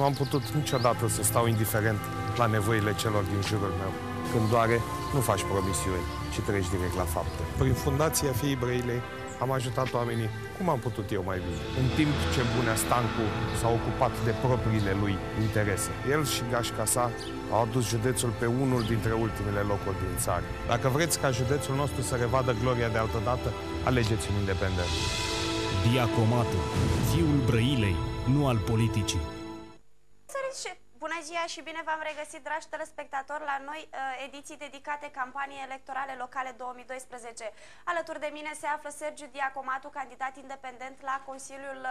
Nu am putut niciodată să stau indiferent la nevoile celor din jurul meu. Când doare, nu faci promisiuni, ci treci direct la fapte. Prin Fundația Fiii Brăilei am ajutat oamenii cum am putut eu mai bine. În timp ce Bunea Stancu s-a ocupat de propriile lui interese. El și gașca sa au adus județul pe unul dintre ultimele locuri din țară. Dacă vreți ca județul nostru să revadă gloria de altădată, alegeți un independent. Diacomatu, fiul Brăilei, nu al politicii. Bună ziua și bine v-am regăsit, dragi telespectatori, la noi ediții dedicate campaniei electorale locale 2012. Alături de mine se află Sergiu Diacomatu, candidat independent la Consiliul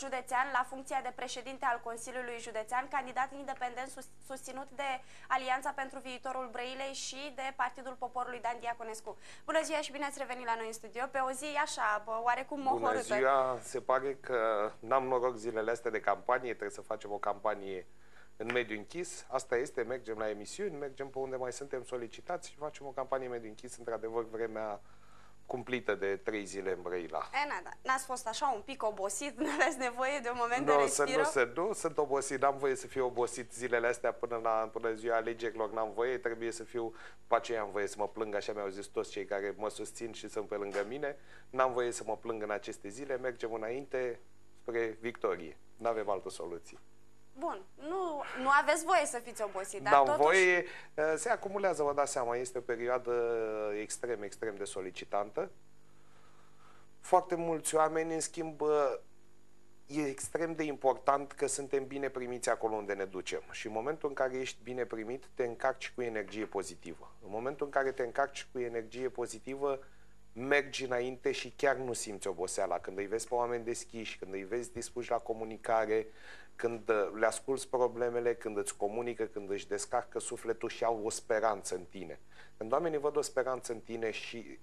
Județean, la funcția de președinte al Consiliului Județean, candidat independent susținut de Alianța pentru Viitorul Brăilei și de Partidul Poporului Dan Diaconescu. Bună ziua și bine ați revenit la noi în studio, pe o zi așa, oarecum mohorâtă. Bună ziua, se pare că n-am noroc zilele astea de campanie, trebuie să facem o campanie în mediul închis. Asta este, mergem la emisiuni, mergem pe unde mai suntem solicitați și facem o campanie în mediul închis, într-adevăr, vremea cumplită de 3 zile în Brăila. N-ați fost așa un pic obosit? Nu aveți nevoie de un moment de respiro? Nu sunt obosit, n-am voie să fiu obosit zilele astea până ziua alegerilor, n-am voie, trebuie să fiu, după aceea am voie să mă plâng, așa mi-au zis toți cei care mă susțin și sunt pe lângă mine, n-am voie să mă plâng în aceste zile, mergem înainte spre victorie, n-avem altă soluție. Bun, nu aveți voie să fiți obosit, dar n-am totuși... voie, se acumulează, vă dați seama, este o perioadă extrem de solicitantă. Foarte mulți oameni, în schimb, e extrem de important că suntem bine primiți acolo unde ne ducem. Și în momentul în care ești bine primit, te încarci cu energie pozitivă. În momentul în care te încarci cu energie pozitivă, mergi înainte și chiar nu simți oboseala. Când îi vezi pe oameni deschiși, când îi vezi dispuși la comunicare, când le asculți problemele, când îți comunică, când își descarcă sufletul și au o speranță în tine. Când oamenii văd o speranță în tine și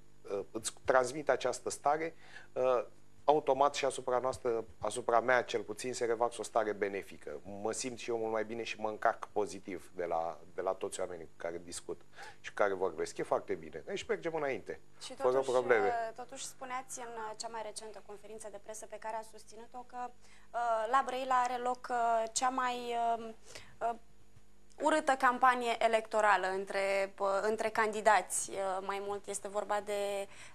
îți transmit această stare, automat și asupra mea cel puțin, se revarsă o stare benefică. Mă simt și eu mult mai bine și mă încarc pozitiv de la toți oamenii cu care discut și cu care vorbesc. E foarte bine. Deci mergem înainte, și fără probleme. Totuși spuneați în cea mai recentă conferință de presă pe care a susținut-o că la Brăila are loc cea mai urâtă campanie electorală între candidați. Mai mult este vorba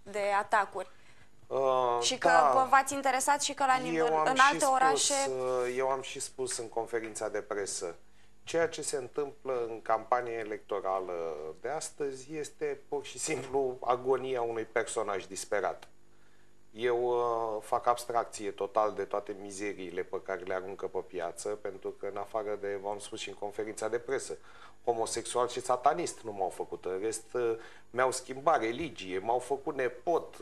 de atacuri. Și că v-ați interesat și că la nivel, în alte orașe... Eu am și spus în conferința de presă, ceea ce se întâmplă în campania electorală de astăzi este pur și simplu agonia unui personaj disperat. Eu fac abstracție total de toate mizeriile pe care le aruncă pe piață, pentru că în afară de, v-am spus și în conferința de presă, homosexual și satanist nu m-au făcut. În rest, mi-au schimbat religie, m-au făcut nepot,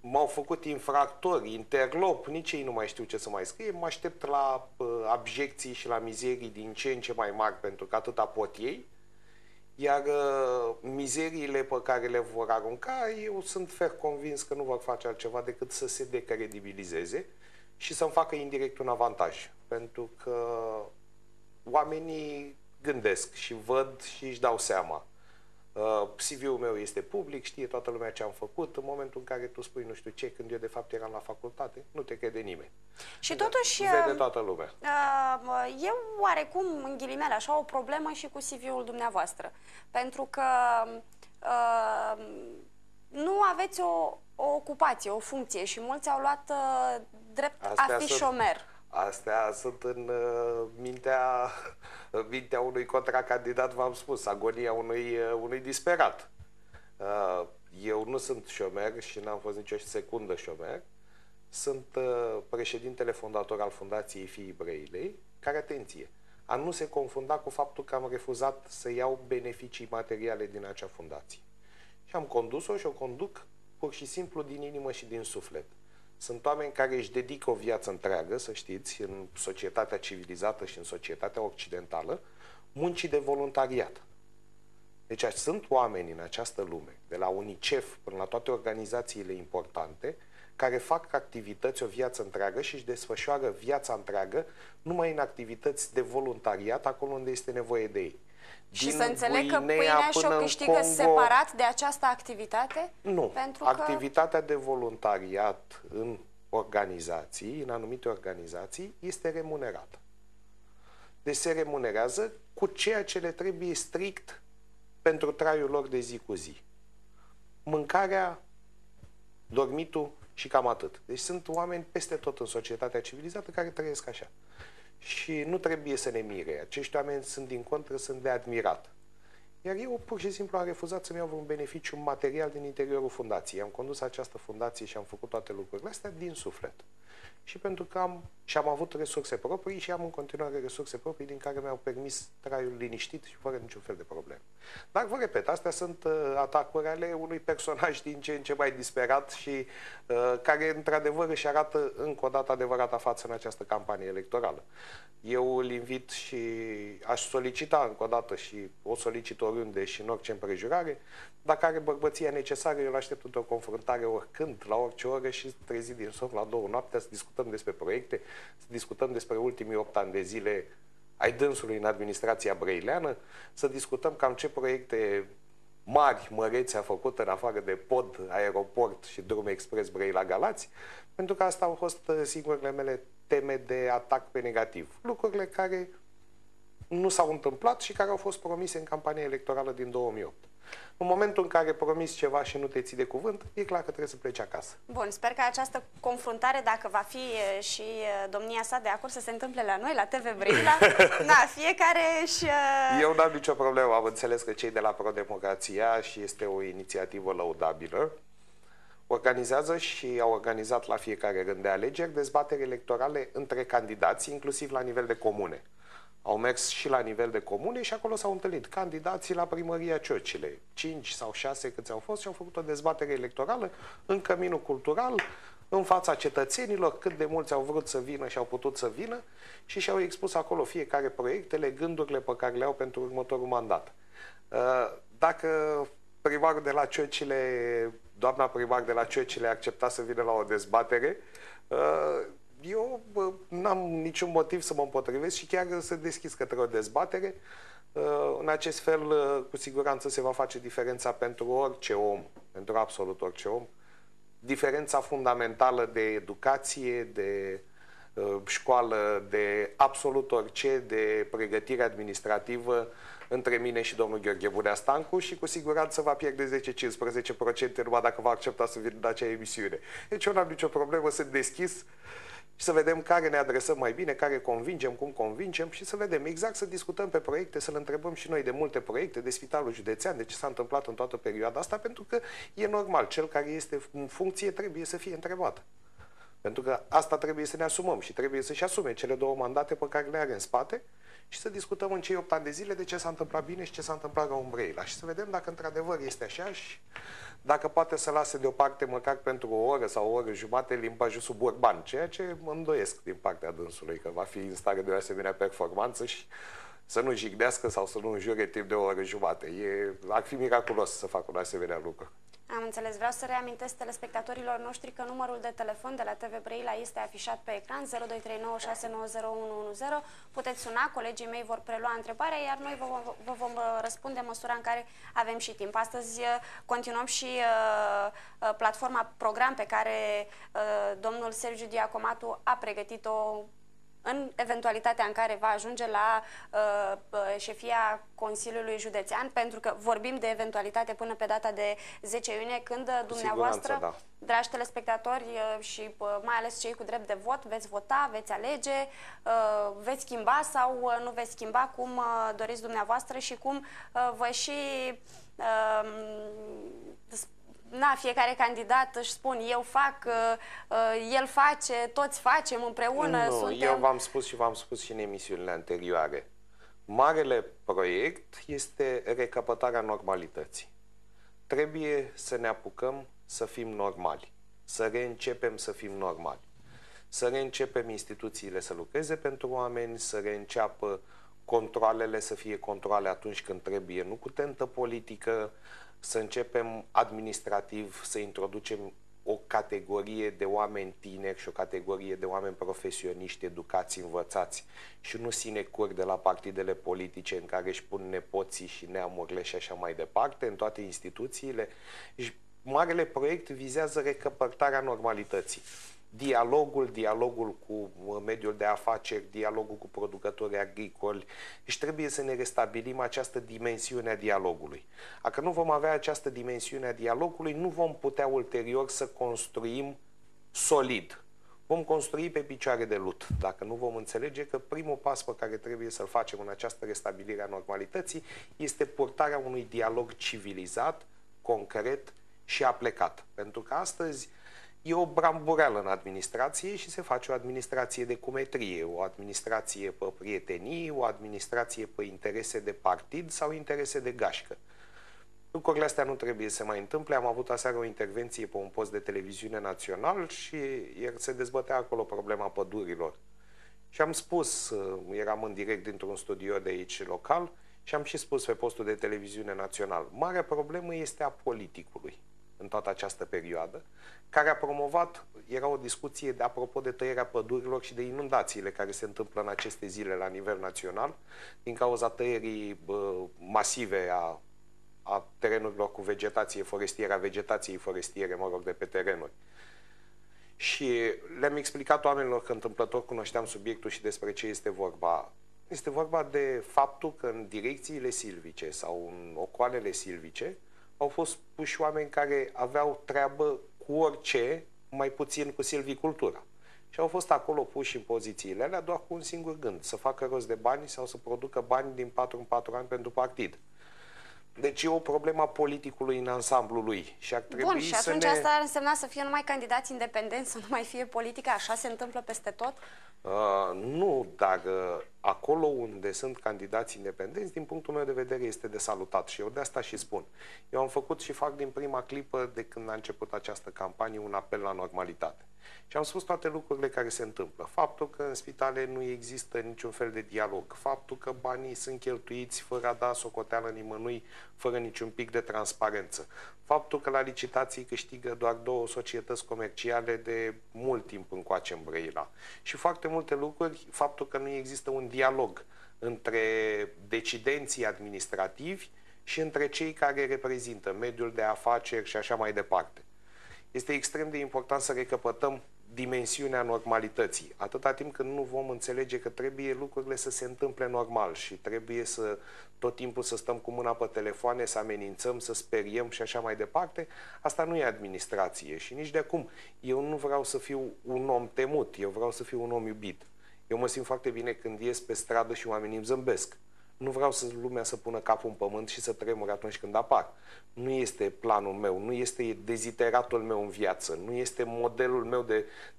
m-au făcut infractori, interlop, nici ei nu mai știu ce să mai scrie. Mă aștept la abjecții și la mizerii din ce în ce mai mari, pentru că atâta pot ei. Iar mizeriile pe care le vor arunca, eu sunt fer convins că nu vor face altceva decât să se decredibilizeze și să-mi facă indirect un avantaj. Pentru că oamenii gândesc și văd și își dau seama. CV-ul meu este public, știe toată lumea ce am făcut. În momentul în care tu spui nu știu ce, când eu de fapt eram la facultate, nu te crede nimeni. Și totuși vede toată lumea. E oarecum, în ghilimele, așa, o problemă și cu CV-ul dumneavoastră. Pentru că nu aveți o ocupație, o funcție și mulți au luat drept a fi șomer. Astea sunt în mintea unui contracandidat, v-am spus, agonia unui disperat. Eu nu sunt șomer și n-am fost nicio secundă șomer. Sunt președintele fondator al Fundației Fiii Brăilei, care, atenție, a nu se confunda cu faptul că am refuzat să iau beneficii materiale din acea fundație. Și am condus-o și o conduc pur și simplu din inimă și din suflet. Sunt oameni care își dedică o viață întreagă, să știți, în societatea civilizată și în societatea occidentală, muncii de voluntariat. Deci sunt oameni în această lume, de la UNICEF până la toate organizațiile importante, care fac activități o viață întreagă și își desfășoară viața întreagă numai în activități de voluntariat, acolo unde este nevoie de ei. Și să înțeleg că pâinea și-o câștigă separat de această activitate? Nu. Pentru activitatea de voluntariat în organizații, în anumite organizații, este remunerată. Deci se remunerează cu ceea ce le trebuie strict pentru traiul lor de zi cu zi. Mâncarea, dormitul și cam atât. Deci sunt oameni peste tot în societatea civilizată care trăiesc așa. Și nu trebuie să ne mire. Acești oameni sunt, din contră, sunt de admirat. Iar eu pur și simplu am refuzat să-mi iau vreun beneficiu material din interiorul fundației. Am condus această fundație și am făcut toate lucrurile astea din suflet. Și pentru că am avut resurse proprii și am în continuare resurse proprii din care mi-au permis traiul liniștit și fără niciun fel de probleme. Dar vă repet, astea sunt atacuri ale unui personaj din ce în ce mai disperat și care într-adevăr își arată încă o dată adevărata față în această campanie electorală. Eu îl invit și aș solicita încă o dată și o solicit oriunde și în orice împrejurare, dacă are bărbăția necesară, eu îl aștept într-o confruntare oricând, la orice oră și trezit din somn la 2 noaptea să discutăm despre proiecte, să discutăm despre ultimii 8 ani de zile ai dânsului în administrația brăileană, să discutăm cam ce proiecte mari, măreți a făcut în afară de pod, aeroport și drum expres Brăila-Galați, pentru că asta au fost singurele mele teme de atac pe negativ. Lucrurile care nu s-au întâmplat și care au fost promise în campania electorală din 2008. În momentul în care promiți ceva și nu te ții de cuvânt, e clar că trebuie să pleci acasă. Bun, sper că această confruntare, dacă va fi și domnia sa de acord, să se întâmple la noi, la TV Brăila. Da, fiecare și... Eu n-am nicio problemă, am înțeles că cei de la Pro-Democrația, și este o inițiativă lăudabilă, organizează și au organizat la fiecare rând de alegeri dezbateri electorale între candidați, inclusiv la nivel de comune. Au mers și la nivel de comune și acolo s-au întâlnit candidații la primăria Ciocile. 5 sau 6 câți au fost și au făcut o dezbatere electorală în căminul cultural, în fața cetățenilor, cât de mulți au vrut să vină și au putut să vină și și-au expus acolo fiecare proiectele, gândurile pe care le au pentru următorul mandat. Dacă primarul de la Ciocile, doamna primar de la Ciocile a acceptat să vină la o dezbatere, eu n-am niciun motiv să mă împotrivesc și chiar să deschis către o dezbatere. În acest fel, cu siguranță se va face diferența pentru orice om, pentru absolut orice om. Diferența fundamentală de educație, de școală, de absolut orice, de pregătire administrativă între mine și domnul Gheorghe Bunea Stancu și cu siguranță va pierde 10-15% numai dacă va accepta să vină în acea emisiune. Deci eu n-am nicio problemă, sunt deschis și să vedem care ne adresăm mai bine, care convingem, cum convingem și să vedem exact, să discutăm pe proiecte, să-l întrebăm și noi de multe proiecte, de Spitalul Județean, de ce s-a întâmplat în toată perioada asta, pentru că e normal, cel care este în funcție trebuie să fie întrebat. Pentru că asta trebuie să ne asumăm și trebuie să-și asume cele 2 mandate pe care le are în spate și să discutăm în cei 8 ani de zile de ce s-a întâmplat bine și ce s-a întâmplat rău în Brăila și să vedem dacă într-adevăr este așa și dacă poate să lase deoparte măcar pentru o oră sau o oră jumate limbajul suburban, ceea ce mă îndoiesc din partea dânsului că va fi în stare de o asemenea performanță și să nu jignească sau să nu înjure timp de o oră jumate. Ar fi miraculos să facă un asemenea lucru. Am înțeles. Vreau să reamintesc telespectatorilor noștri că numărul de telefon de la TV Brăila este afișat pe ecran 0239690110. Puteți suna, colegii mei vor prelua întrebarea, iar noi vă vom răspunde în măsura în care avem și timp. Astăzi continuăm și platforma program pe care domnul Sergiu Diacomatu a pregătit-o în eventualitatea în care va ajunge la șefia Consiliului Județean, pentru că vorbim de eventualitate până pe data de 10 iunie, când dumneavoastră, da, dragi telespectatori și mai ales cei cu drept de vot, veți vota, veți alege, veți schimba sau nu veți schimba, cum doriți dumneavoastră și cum vă și... fiecare candidat își spun, eu fac, el face, toți facem împreună. Nu, eu v-am spus și v-am spus și în emisiunile anterioare. Marele proiect este recapătarea normalității. Trebuie să ne apucăm să fim normali, să reîncepem să fim normali, să reîncepem instituțiile să lucreze pentru oameni, să reînceapă controalele să fie controale atunci când trebuie, nu cu tentă politică, să începem administrativ să introducem o categorie de oameni tineri și o categorie de oameni profesioniști, educați, învățați și nu sinecuri de la partidele politice în care își pun nepoții și neamurile și așa mai departe, în toate instituțiile. Și marele proiect vizează recăpătarea normalității. dialogul cu mediul de afaceri, dialogul cu producătorii agricoli. Deci trebuie să ne restabilim această dimensiune a dialogului. Dacă nu vom avea această dimensiune a dialogului, nu vom putea ulterior să construim solid. Vom construi pe picioare de lut, dacă nu vom înțelege că primul pas pe care trebuie să-l facem în această restabilire a normalității este purtarea unui dialog civilizat, concret și aplecat. Pentru că astăzi e o brambureală în administrație și se face o administrație de cumetrie, o administrație pe prietenii, o administrație pe interese de partid sau interese de gașcă. Lucrurile astea nu trebuie să se mai întâmple. Am avut aseară o intervenție pe un post de televiziune național și se dezbătea acolo problema pădurilor. Și am spus, eram în direct dintr-un studio de aici local și am și spus pe postul de televiziune național, marea problemă este a politicului în toată această perioadă, care a promovat, era o discuție apropo de tăierea pădurilor și de inundațiile care se întâmplă în aceste zile la nivel național, din cauza tăierii masive a terenurilor cu vegetație forestieră, a vegetației forestiere, mă rog, de pe terenuri. Și le-am explicat oamenilor că întâmplător cunoșteam subiectul și despre ce este vorba. Este vorba de faptul că în direcțiile silvice sau în ocoalele silvice au fost puși oameni care aveau treabă cu orice, mai puțin cu silvicultura. Și au fost acolo puși în pozițiile alea doar cu un singur gând, să facă rost de bani sau să producă bani din 4 în 4 ani pentru partid. Deci e o problemă a politicului în ansamblul lui. Și ar trebui Bun, și atunci asta ar însemna să fie numai candidați independenți, să nu mai fie politică, așa se întâmplă peste tot? Nu, dar acolo unde sunt candidați independenți, din punctul meu de vedere, este de salutat. Și eu de asta și spun. Eu am făcut și fac din prima clipă de când a început această campanie un apel la normalitate. Și am spus toate lucrurile care se întâmplă. Faptul că în spitale nu există niciun fel de dialog. Faptul că banii sunt cheltuiți fără a da socoteală nimănui, fără niciun pic de transparență. Faptul că la licitații câștigă doar 2 societăți comerciale de mult timp încoace în Brăila. Și foarte multe lucruri, faptul că nu există un dialog între decidenții administrativi și între cei care reprezintă mediul de afaceri și așa mai departe. Este extrem de important să recăpătăm dimensiunea normalității. Atâta timp când nu vom înțelege că trebuie lucrurile să se întâmple normal și trebuie să tot timpul să stăm cu mâna pe telefoane, să amenințăm, să speriem și așa mai departe, asta nu e administrație și nici de acum. Eu nu vreau să fiu un om temut, eu vreau să fiu un om iubit. Eu mă simt foarte bine când ies pe stradă și oamenii îmi zâmbesc. Nu vreau să lumea să pună capul în pământ și să tremure atunci când apar. Nu este planul meu, nu este dezideratul meu în viață, nu este modelul meu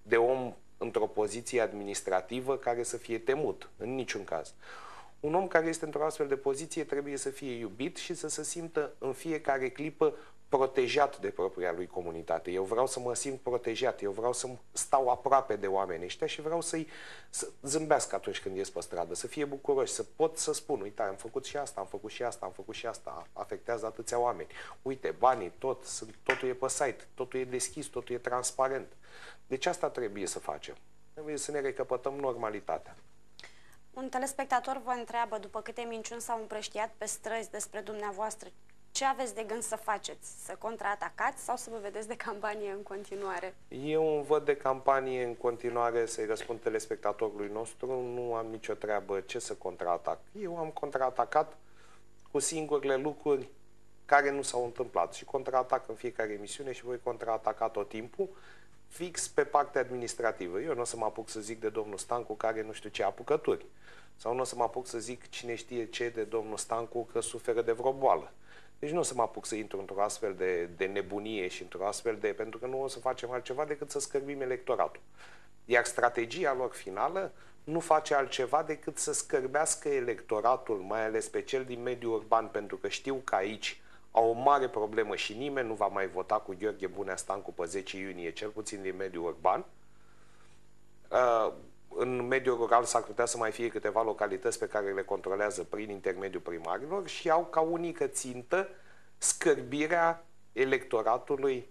de om într-o poziție administrativă care să fie temut, în niciun caz. Un om care este într-o astfel de poziție trebuie să fie iubit și să se simtă în fiecare clipă protejat de propria lui comunitate. Eu vreau să mă simt protejat, eu vreau să stau aproape de oamenii ăștia și vreau să zâmbească atunci când ies pe stradă, să fie bucuroși, să pot să spun, uite, am făcut și asta, am făcut și asta, am făcut și asta, afectează atâția oameni. Uite, banii, totul e pe site, totul e deschis, totul e transparent. Deci asta trebuie să facem. Trebuie să ne recăpătăm normalitatea. Un telespectator vă întreabă după câte minciuni s-au împrăștiat pe străzi despre dumneavoastră. Ce aveți de gând să faceți? Să contraatacați sau să vă vedeți de campanie în continuare? Eu îmi văd de campanie în continuare, să-i răspund telespectatorului nostru. Nu am nicio treabă ce să contraatac. Eu am contraatacat cu singurele lucruri care nu s-au întâmplat. Și contraatac în fiecare emisiune și voi contraataca tot timpul, fix pe partea administrativă. Eu nu o să mă apuc să zic de domnul Stancu care nu știu ce apucături. Sau nu o să mă apuc să zic cine știe ce de domnul Stancu că suferă de vreo boală. Deci nu o să mă apuc să intru într-o astfel de nebunie și într-o astfel de... pentru că nu o să facem altceva decât să scârbim electoratul. Iar strategia lor finală nu face altceva decât să scârbească electoratul, mai ales pe cel din mediul urban, pentru că știu că aici au o mare problemă și nimeni nu va mai vota cu Gheorghe Bunea Stancu pe 10 iunie, cel puțin din mediul urban. În mediul rural s-ar putea să mai fie câteva localități pe care le controlează prin intermediul primarilor și au ca unică țintă scârbirea electoratului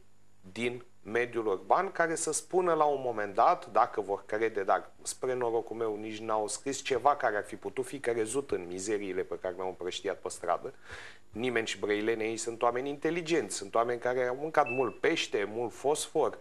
din mediul urban, care să spună la un moment dat, dacă vor crede, dar spre norocul meu nici n-au scris ceva care ar fi putut fi crezut în mizeriile pe care le-au împrăștiat pe stradă. Nimeni și brăilenii ei sunt oameni inteligenți, sunt oameni care au mâncat mult pește, mult fosfor,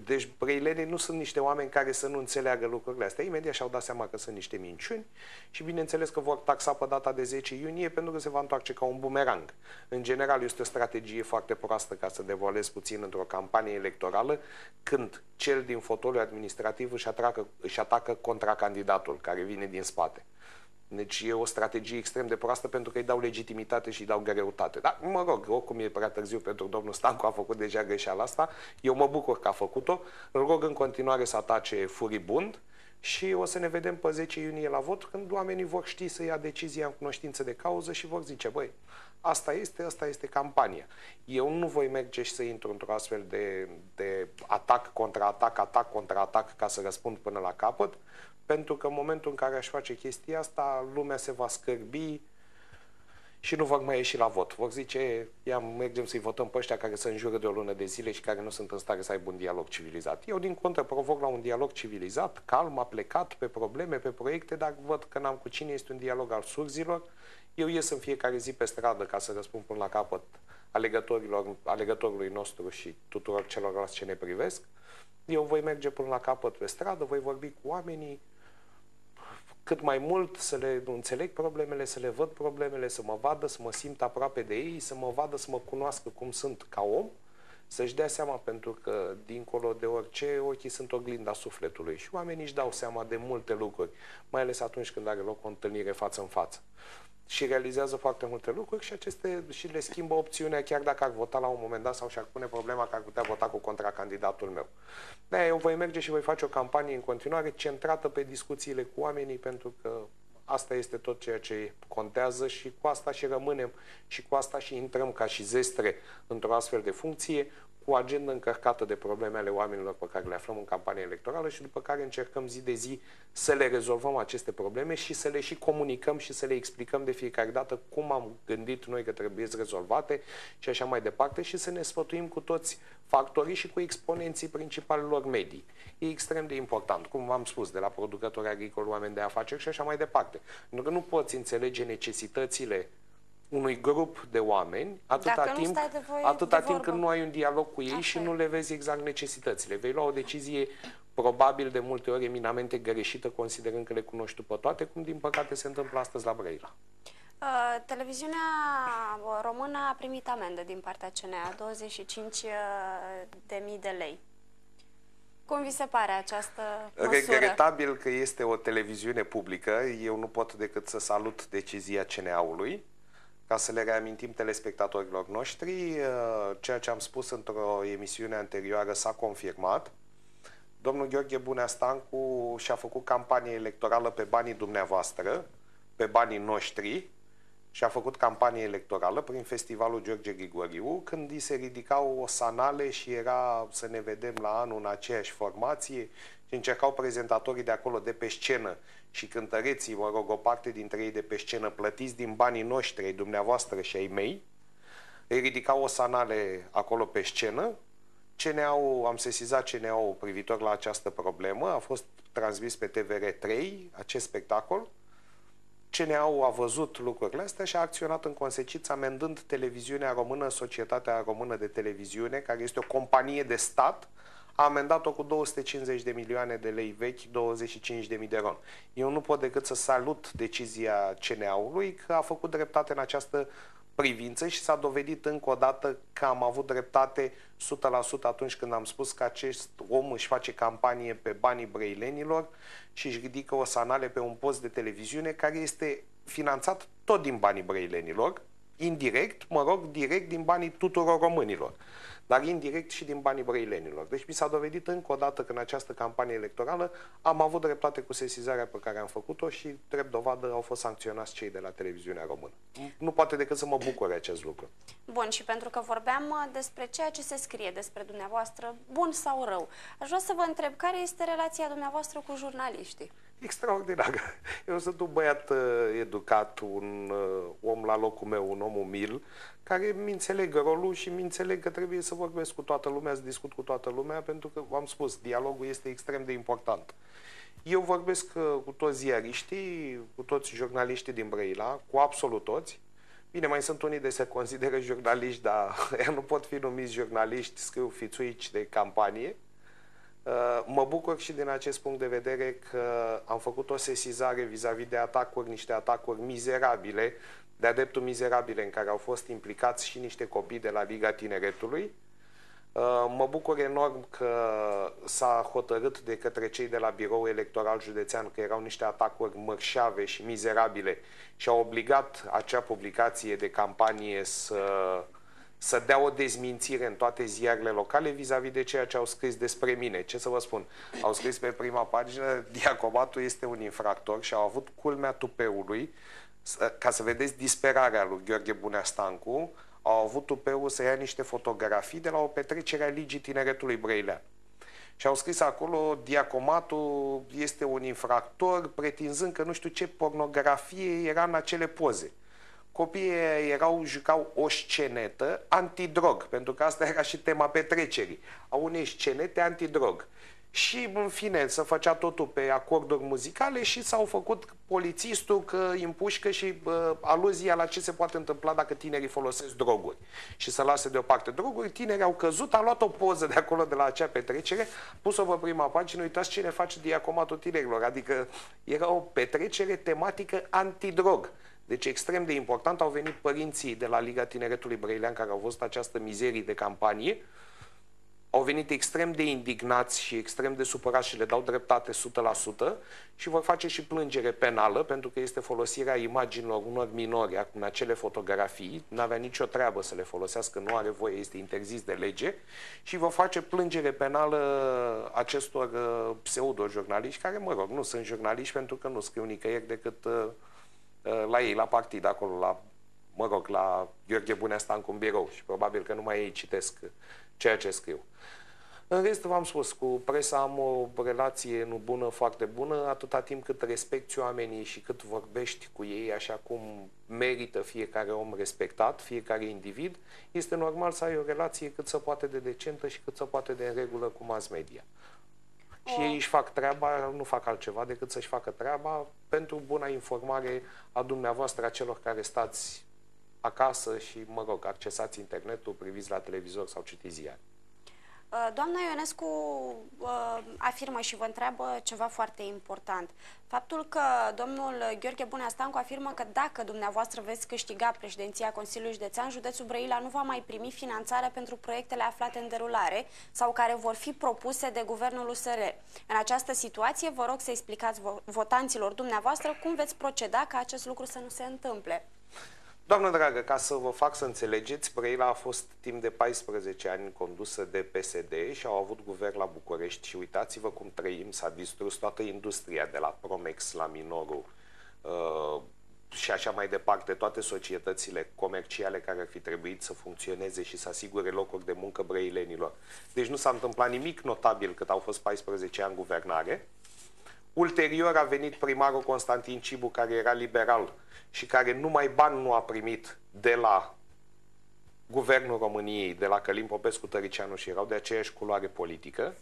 Deci brăilenii nu sunt niște oameni care să nu înțeleagă lucrurile astea. Imediat și-au dat seama că sunt niște minciuni și bineînțeles că vor taxa pe data de 10 iunie pentru că se va întoarce ca un bumerang. În general este o strategie foarte proastă, ca să devolez puțin, într-o campanie electorală, când cel din fotoliu administrativ își atacă contracandidatul care vine din spate. Deci e o strategie extrem de proastă pentru că îi dau legitimitate și îi dau greutate. Dar, mă rog, oricum e prea târziu pentru domnul Stancu, a făcut deja greșeala asta. Eu mă bucur că a făcut-o. Îl rog în continuare să atace furibund și o să ne vedem pe 10 iunie la vot, când oamenii vor ști să ia decizia în cunoștință de cauză și vor zice, băi, asta este campania. Eu nu voi merge și să intru într-o astfel de atac, contraatac, atac, contraatac ca să răspund până la capăt, pentru că în momentul în care aș face chestia asta, lumea se va scârbi și nu vor mai ieși la vot. Vor zice, mergem să-i votăm pe ăștia care se înjură de o lună de zile și care nu sunt în stare să aibă un dialog civilizat. Eu, din contră, provoc la un dialog civilizat, calm, aplecat, pe probleme, pe proiecte, dar văd că n-am cu cine, este un dialog al surzilor. Eu ies în fiecare zi pe stradă ca să răspund până la capăt alegătorului nostru și tuturor celorlalți ce ne privesc. Eu voi merge până la capăt pe stradă, voi vorbi cu oamenii cât mai mult, să le înțeleg problemele, să le văd problemele, să mă vadă, să mă simt aproape de ei, să mă vadă, să mă cunoască cum sunt ca om, să-și dea seama, pentru că dincolo de orice, ochii sunt oglinda sufletului și oamenii își dau seama de multe lucruri, mai ales atunci când are loc o întâlnire față în față. Și realizează foarte multe lucruri și le schimbă opțiunea, chiar dacă ar vota la un moment dat sau și-ar pune problema că ar putea vota cu contracandidatul meu. De-aia eu voi merge și voi face o campanie în continuare centrată pe discuțiile cu oamenii, pentru că asta este tot ceea ce contează și cu asta și rămânem și cu asta și intrăm ca și zestre într-o astfel de funcție, cu agenda încărcată de probleme ale oamenilor pe care le aflăm în campanie electorală și după care încercăm zi de zi să le rezolvăm aceste probleme și să le și comunicăm și să le explicăm de fiecare dată cum am gândit noi că trebuie rezolvate și așa mai departe și să ne sfătuim cu toți factorii și cu exponenții principalilor medii. E extrem de important, cum v-am spus, de la producători agricoli, oameni de afaceri și așa mai departe. Pentru că nu poți înțelege necesitățile unui grup de oameni atâta timp când nu ai un dialog cu ei și nu le vezi exact necesitățile. Vei lua o decizie probabil de multe ori eminamente greșită, considerând că le cunoști tu pe toate, cum din păcate se întâmplă astăzi la Brăila. Televiziunea română a primit amendă din partea CNA, 25.000 de lei. Cum vi se pare această măsură? Regretabil că este o televiziune publică. Eu nu pot decât să salut decizia CNA-ului. Ca să le reamintim telespectatorilor noștri, ceea ce am spus într-o emisiune anterioară s-a confirmat. Domnul Gheorghe Bunea Stancu și-a făcut campanie electorală pe banii dumneavoastră, pe banii noștri, și-a făcut campanie electorală prin Festivalul George Grigoriu, când îi se ridicau osanale și era să ne vedem la anul în aceeași formație și încercau prezentatorii de acolo de pe scenă și cântăreții, mă rog, o parte dintre ei de pe scenă, plătiți din banii noștri, ai dumneavoastră și ai mei, îi ridicau osanale acolo pe scenă. Am sesizat CNA-ul privitor la această problemă, a fost transmis pe TVR3 acest spectacol. CNA-ul a văzut lucrurile astea și a acționat în consecință, amendând televiziunea română, Societatea Română de Televiziune, care este o companie de stat, a amendat-o cu 250 de milioane de lei vechi, 25.000 de ron. Eu nu pot decât să salut decizia CNA-ului că a făcut dreptate în această privință și s-a dovedit încă o dată că am avut dreptate 100% atunci când am spus că acest om își face campanie pe banii brăilenilor și își ridică osanale pe un post de televiziune care este finanțat tot din banii brăilenilor, indirect, mă rog, direct din banii tuturor românilor, dar indirect și din banii brăilenilor. Deci mi s-a dovedit încă o dată că în această campanie electorală am avut dreptate cu sesizarea pe care am făcut-o și, drept dovadă, au fost sancționați cei de la televiziunea română. Nu poate decât să mă bucure acest lucru. Bun, și pentru că vorbeam despre ceea ce se scrie despre dumneavoastră, bun sau rău, aș vrea să vă întreb, care este relația dumneavoastră cu jurnaliștii? Extraordinar. Eu sunt un băiat educat, un om la locul meu, un om umil, care mi înțeleg rolul și mi înțeleg că trebuie să vorbesc cu toată lumea, să discut cu toată lumea, pentru că, v-am spus, dialogul este extrem de important. Eu vorbesc cu toți ziariștii, cu toți jurnaliștii din Brăila, cu absolut toți, Bine, mai sunt unii de se consideră jurnaliști, dar ea nu pot fi numiți jurnaliști, scriu fițuici de campanie. Mă bucur și din acest punct de vedere că am făcut o sesizare vis-a-vis de atacuri, niște atacuri mizerabile, de-a dreptul mizerabile, în care au fost implicați și niște copii de la Liga Tineretului. Mă bucur enorm că s-a hotărât de către cei de la Biroul Electoral Județean că erau niște atacuri mărșave și mizerabile și au obligat acea publicație de campanie să dea o dezmințire în toate ziarele locale vis-a-vis de ceea ce au scris despre mine. Ce să vă spun? Au scris pe prima pagină, Diaconatu este un infractor și au avut culmea tupeului, ca să vedeți disperarea lui Gheorghe Bunea Stancu, au avut tupeul să ia niște fotografii de la o petrecere a Ligii Tineretului Brăilean. Și au scris acolo, Diaconatu este un infractor, pretinzând că nu știu ce pornografie era în acele poze. Copiii jucau o scenetă antidrog, pentru că asta era și tema petrecerii, a unei scenete antidrog. Și, în fine, se făcea totul pe acorduri muzicale și s-au făcut polițistul că împușcă și aluzia la ce se poate întâmpla dacă tinerii folosesc droguri. Și să lasă deoparte droguri, tinerii au căzut, a luat o poză de acolo, de la acea petrecere, pus-o pe prima pagină, uitați ce ne face Diaconatul tinerilor, adică era o petrecere tematică antidrog. Deci extrem de important, au venit părinții de la Liga Tineretului Brăilean care au văzut această mizerie de campanie, au venit extrem de indignați și extrem de supărați și le dau dreptate 100% și vor face și plângere penală pentru că este folosirea imaginilor unor minori în acele fotografii, n-avea nicio treabă să le folosească, nu are voie, este interzis de lege și vor face plângere penală acestor pseudo-jurnaliști care, mă rog, nu sunt jurnaliști pentru că nu scriu nicăieri decât la ei, la partid, acolo, la Gheorghe Bunea Stancu în birou și probabil că numai ei citesc ceea ce scriu. În rest, v-am spus, cu presa am o relație nu bună, foarte bună, atâta timp cât respecti oamenii și cât vorbești cu ei așa cum merită fiecare om respectat, fiecare individ, este normal să ai o relație cât se poate de decentă și cât se poate de în regulă cu mass media. Și ei își fac treaba, nu fac altceva decât să-și facă treaba pentru buna informare a dumneavoastră, a celor care stați acasă și, mă rog, accesați internetul, priviți la televizor sau citiți ziare. Doamna Ionescu afirmă și vă întreabă ceva foarte important. Faptul că domnul Gheorghe Bunea Stancu afirmă că dacă dumneavoastră veți câștiga președinția Consiliului Județean, județul Brăila nu va mai primi finanțare pentru proiectele aflate în derulare sau care vor fi propuse de guvernul USR. În această situație, vă rog să explicați votanților dumneavoastră cum veți proceda ca acest lucru să nu se întâmple. Doamnă dragă, ca să vă fac să înțelegeți, Brăila a fost timp de 14 ani condusă de PSD și au avut guvern la București și uitați-vă cum trăim, s-a distrus toată industria de la Promex la Minoru și așa mai departe, toate societățile comerciale care ar fi trebuit să funcționeze și să asigure locuri de muncă brăilenilor. Deci nu s-a întâmplat nimic notabil cât au fost 14 ani guvernare. Ulterior a venit primarul Constantin Cibu, care era liberal și care numai bani nu a primit de la Guvernul României, de la Călin Popescu Tăricianu și erau de aceeași culoare politică.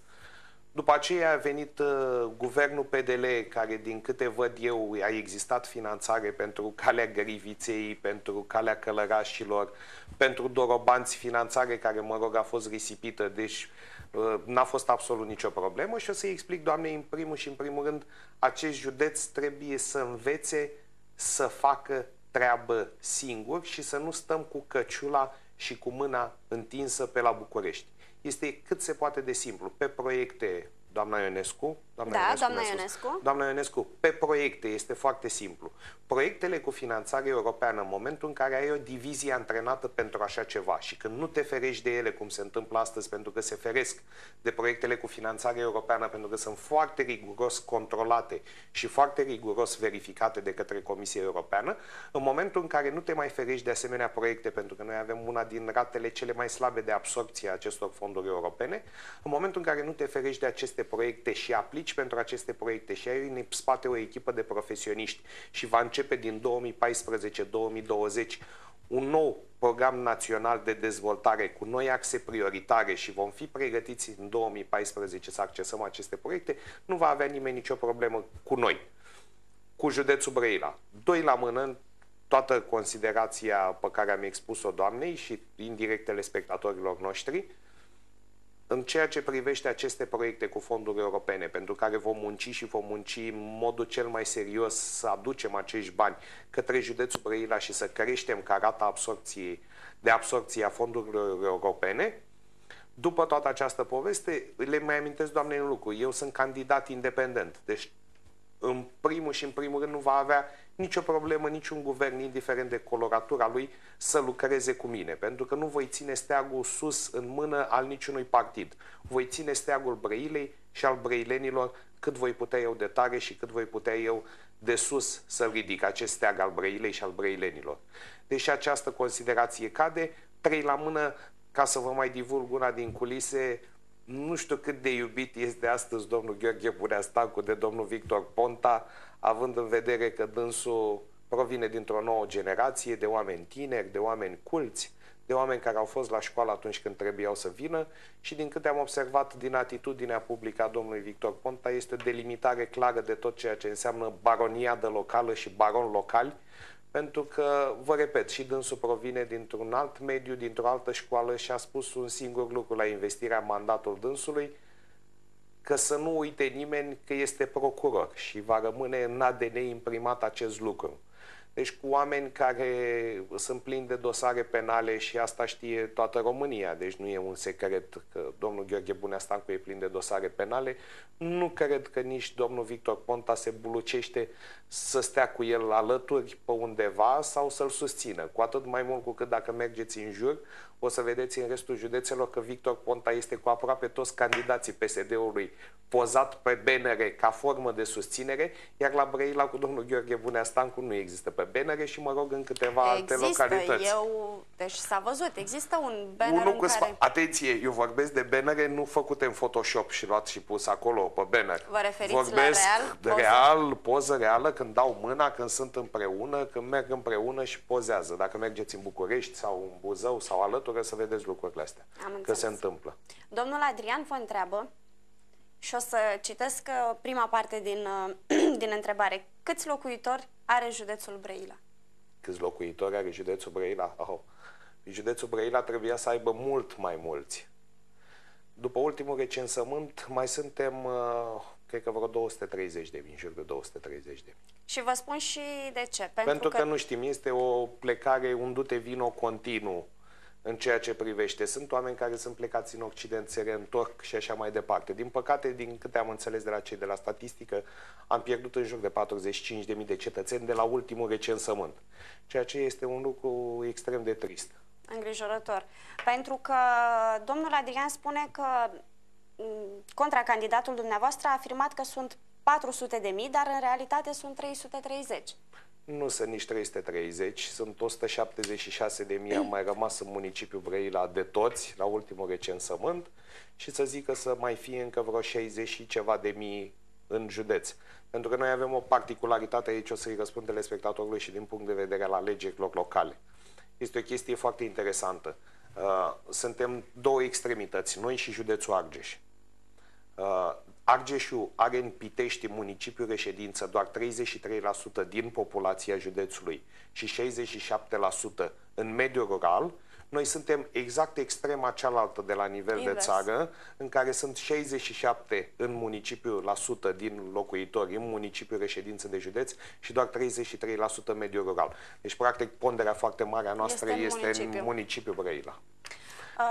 După aceea a venit guvernul PDL, care din câte văd eu a existat finanțare pentru Calea Găriviței, pentru Calea Călărașilor, pentru Dorobanți, finanțare care, mă rog, a fost risipită, deci n-a fost absolut nicio problemă și o să-i explic, doamne, în primul și în primul rând, acest județ trebuie să învețe să facă treabă singur și să nu stăm cu căciula și cu mâna întinsă pe la București. Este cât se poate de simplu. Pe proiecte, doamna Ionescu, doamna Ionescu, pe proiecte este foarte simplu. Proiectele cu finanțare europeană, în momentul în care ai o divizie antrenată pentru așa ceva și când nu te ferești de ele, cum se întâmplă astăzi, pentru că se feresc de proiectele cu finanțare europeană, pentru că sunt foarte riguros controlate și foarte riguros verificate de către Comisia Europeană, în momentul în care nu te mai ferești de asemenea proiecte, pentru că noi avem una din ratele cele mai slabe de absorbție a acestor fonduri europene, în momentul în care nu te ferești de aceste proiecte și aplici pentru aceste proiecte și ai în spate o echipă de profesioniști și va începe din 2014-2020 un nou program național de dezvoltare cu noi axe prioritare și vom fi pregătiți în 2014 să accesăm aceste proiecte, nu va avea nimeni nicio problemă cu noi, cu județul Brăila. Doi la mână, toată considerația pe care am expus-o doamnei și indirect telespectatorilor noștri, în ceea ce privește aceste proiecte cu fonduri europene, pentru care vom munci și vom munci în modul cel mai serios să aducem acești bani către județul Brăila și să creștem ca rata de absorpție a fondurilor europene, după toată această poveste, le mai amintesc doamnei un lucru. Eu sunt candidat independent, deci în primul și în primul rând nu va avea nicio problemă, niciun guvern, indiferent de coloratura lui, să lucreze cu mine. Pentru că nu voi ține steagul sus în mână al niciunui partid. Voi ține steagul Brăilei și al brăilenilor cât voi putea eu de tare și cât voi putea eu de sus să ridic acest steag al Brăilei și al brăilenilor. Deși această considerație cade, 3 la mână, ca să vă mai divulg una din culise, nu știu cât de iubit este astăzi domnul Gheorghe Buneastancu de domnul Victor Ponta, având în vedere că dânsul provine dintr-o nouă generație de oameni tineri, de oameni culți, de oameni care au fost la școală atunci când trebuiau să vină și din câte am observat din atitudinea publică a domnului Victor Ponta, este o delimitare clară de tot ceea ce înseamnă baroniadă locală și baron locali, pentru că, vă repet, și dânsul provine dintr-un alt mediu, dintr-o altă școală și a spus un singur lucru la investirea în mandatul dânsului, că să nu uite nimeni că este procuror și va rămâne în ADN imprimat acest lucru. Deci cu oameni care sunt plini de dosare penale și asta știe toată România, deci nu e un secret că domnul Gheorghe Buneastancu e plin de dosare penale, nu cred că nici domnul Victor Ponta se bulucește să stea cu el alături pe undeva sau să-l susțină. Cu atât mai mult cu cât dacă mergeți în jur, o să vedeți în restul județelor că Victor Ponta este cu aproape toți candidații PSD-ului pozat pe bannere ca formă de susținere, iar la Brăila cu domnul Gheorghe Buneastancu nu există pe bannere și mă rog în câteva alte localități. Deci s-a văzut, există un banner în care... Atenție, eu vorbesc de bannere nu făcute în Photoshop și luat și pus acolo pe banner. Vă referiți vorbesc la real, poză reală, când dau mâna, când sunt împreună, când merg împreună și pozează. Dacă mergeți în București sau în Buzău sau alături, să vedeți lucrurile astea. Că se întâmplă. Domnul Adrian vă întreabă și o să citesc prima parte din întrebare. Câți locuitori are județul Brăila? Câți locuitori are județul Brăila? Județul Brăila trebuia să aibă mult mai mulți. După ultimul recensământ, mai suntem, cred că vreo 230.000, în jur de 230.000. Și vă spun și de ce. Pentru că nu știm, este o plecare, un dute vino continuu în ceea ce privește. Sunt oameni care sunt plecați în Occident, se reîntorc și așa mai departe. Din păcate, din câte am înțeles de la cei de la statistică, am pierdut în jur de 45.000 de cetățeni de la ultimul recensământ. Ceea ce este un lucru extrem de trist. Îngrijorător. Pentru că domnul Adrian spune că contracandidatul dumneavoastră a afirmat că sunt 400.000, dar în realitate sunt 330. Nu sunt nici 330, sunt 176.000, am mai rămas în municipiul Brăila de toți, la ultimul recensământ, și să zic că să mai fie încă vreo 60 și ceva de mii în județ. Pentru că noi avem o particularitate aici, o să-i răspund telespectatorului și din punct de vedere al alegerilor locale. Este o chestie foarte interesantă. Suntem două extremități, noi și județul Argeș. Argeșul are în Pitești, în municipiul reședință, doar 33% din populația județului și 67% în mediul rural. Noi suntem exact extrema cealaltă de la nivel de țară, în care sunt 67 în municipiul la sută din locuitori în municipiul reședință de județ și doar 33% în mediul rural. Deci, practic, ponderea foarte mare a noastră este în municipiul Brăila.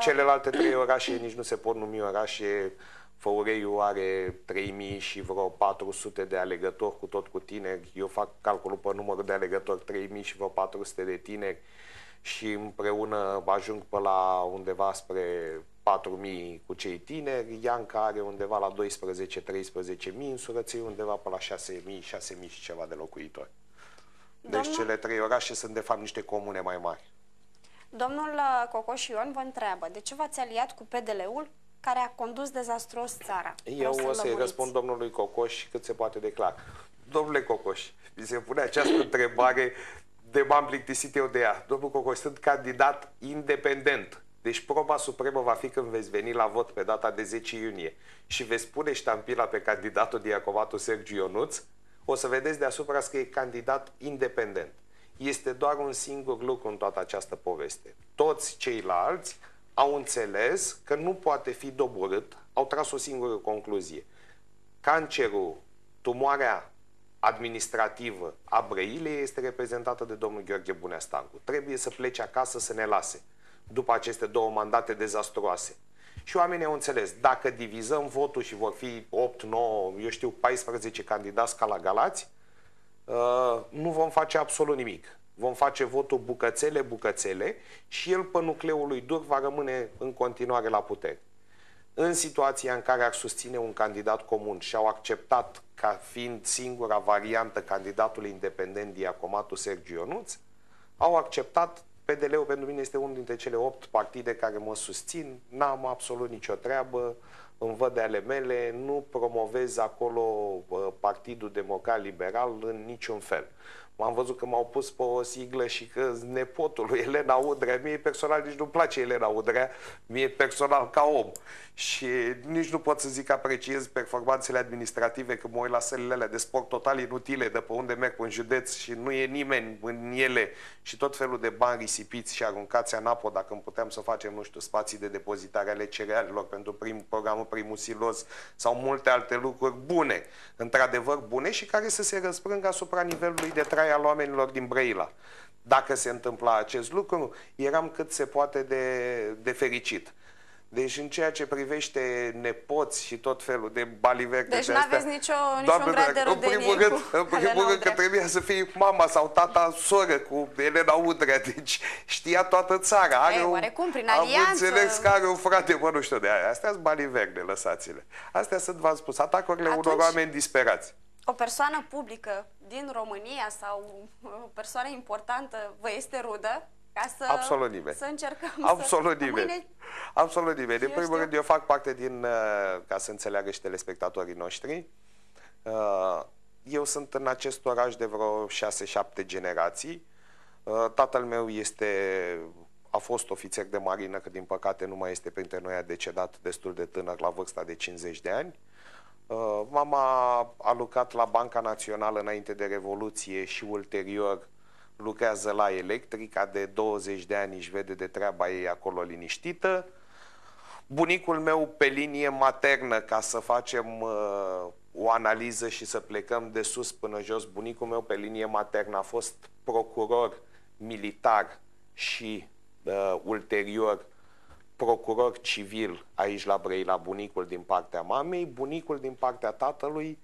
Celelalte 3 orașe nici nu se pot numi orașe. Făureiul are 3000 și vreo 400 de alegători, cu tot cu tineri. Eu fac calculul pe numărul de alegători, 3000 și vreo 400 de tineri și împreună ajung pe la undeva spre 4000 cu cei tineri. Ianca are undeva la 12-13.000, Însurăței undeva pe la 6000 și ceva de locuitori. Deci cele 3 orașe sunt de fapt niște comune mai mari. Domnul Cocoș Ion vă întreabă, de ce v-ați aliat cu PDL-ul care a condus dezastruos țara? Eu o să-i răspund domnului Cocoș cât se poate de clar. Domnule Cocoș, mi se pune această întrebare, de m-am plictisit eu de ea. Domnul Cocoș, sunt candidat independent. Deci proba supremă va fi când veți veni la vot pe data de 10 iunie și veți pune ștampila pe candidatul Diacomatu Sergiu Ionuț, o să vedeți deasupra că e candidat independent. Este doar un singur lucru în toată această poveste. Toți ceilalți au înțeles că nu poate fi doborât, au tras o singură concluzie. Cancerul, tumoarea administrativă a Brăilei este reprezentată de domnul Gheorghe Bunea Stancu. Trebuie să plece acasă, să ne lase după aceste 2 mandate dezastruoase. Și oamenii au înțeles, dacă divizăm votul și vor fi 8, 9, eu știu, 14 candidați ca la Galați, nu vom face absolut nimic. Vom face votul bucățele, bucățele și el, pe nucleul lui dur, va rămâne în continuare la putere. În situația în care ar susține un candidat comun și au acceptat ca fiind singura variantă candidatul independent Diacomatu Sergiu Ionuț, au acceptat. PDL-ul pentru mine este unul dintre cele 8 partide care mă susțin, n-am absolut nicio treabă, îmi văd de ale mele, nu promovez acolo Partidul Democrat Liberal în niciun fel. M-am văzut că m-au pus pe o siglă și că nepotul lui Elena Udrea, mie personal nici nu-mi place Elena Udrea, mie personal ca om. Și nici nu pot să zic că apreciez performanțele administrative, că mă uit la sălile alea de sport total inutile de pe unde merg în județ și nu e nimeni în ele și tot felul de bani risipiți și aruncați în apă, dacă îmi puteam să facem, nu știu, spații de depozitare ale cerealelor pentru programul Primul Silos sau multe alte lucruri bune, într-adevăr bune și care să se răsprângă asupra nivelului de trai al oamenilor din Brăila. Dacă se întâmpla acest lucru, eram cât se poate de fericit. Deci în ceea ce privește nepoți și tot felul de baliverte deci de nu astea... aveți niciun grad de rudenie În primul rând că trebuia să fie mama sau tata soră cu Elena Udrea, deci știa toată țara. Oarecum, prin am alianță... înțeles că are un frate, mă, nu știu de aia. Astea sunt baliverde, lăsați-le. Astea sunt, v-am spus, atacurile unor oameni disperați. O persoană publică din România sau o persoană importantă vă este rudă? Ca să, absolut nimeni. Să încercăm absolut să... nimeni. Mâine... Absolut nimeni. În primul rând, eu fac parte din, ca să înțeleagă și telespectatorii noștri, eu sunt în acest oraș de vreo 6-7 generații. Tatăl meu a fost ofițer de marină, că din păcate nu mai este printre noi, a decedat destul de tânăr, la vârsta de 50 de ani. Mama a lucrat la Banca Națională înainte de Revoluție și ulterior lucrează la Electrica, de 20 de ani își vede de treaba ei acolo liniștită. Bunicul meu pe linie maternă, ca să facem o analiză și să plecăm de sus până jos, bunicul meu pe linie maternă a fost procuror militar și ulterior procuror civil aici la Brăila, bunicul din partea mamei. Bunicul din partea tatălui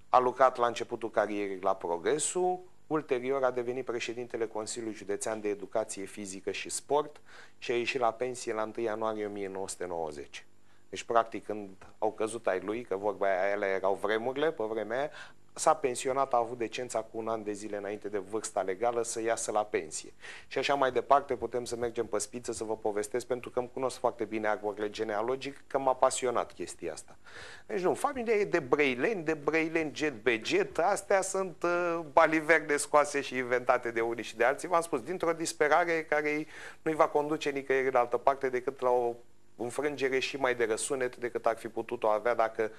a lucrat la începutul carierei la Progresul, ulterior a devenit președintele Consiliului Județean de Educație Fizică și Sport și a ieșit la pensie la 1 ianuarie 1990. Deci, practic, când au căzut ai lui, că vorba aia, ele erau vremurile, pe vremea aia, s-a pensionat, a avut decența cu 1 an de zile înainte de vârsta legală să iasă la pensie. Și așa mai departe putem să mergem pe spiță să vă povestesc, pentru că îmi cunosc foarte bine arborele genealogic, că m-a pasionat chestia asta. Deci nu, familia e de brăileni jet be jet, astea sunt baliverde scoase și inventate de unii și de alții. V-am spus, dintr-o disperare care nu-i va conduce nicăieri în altă parte decât la o înfrângere și mai de răsunet decât ar fi putut-o avea dacă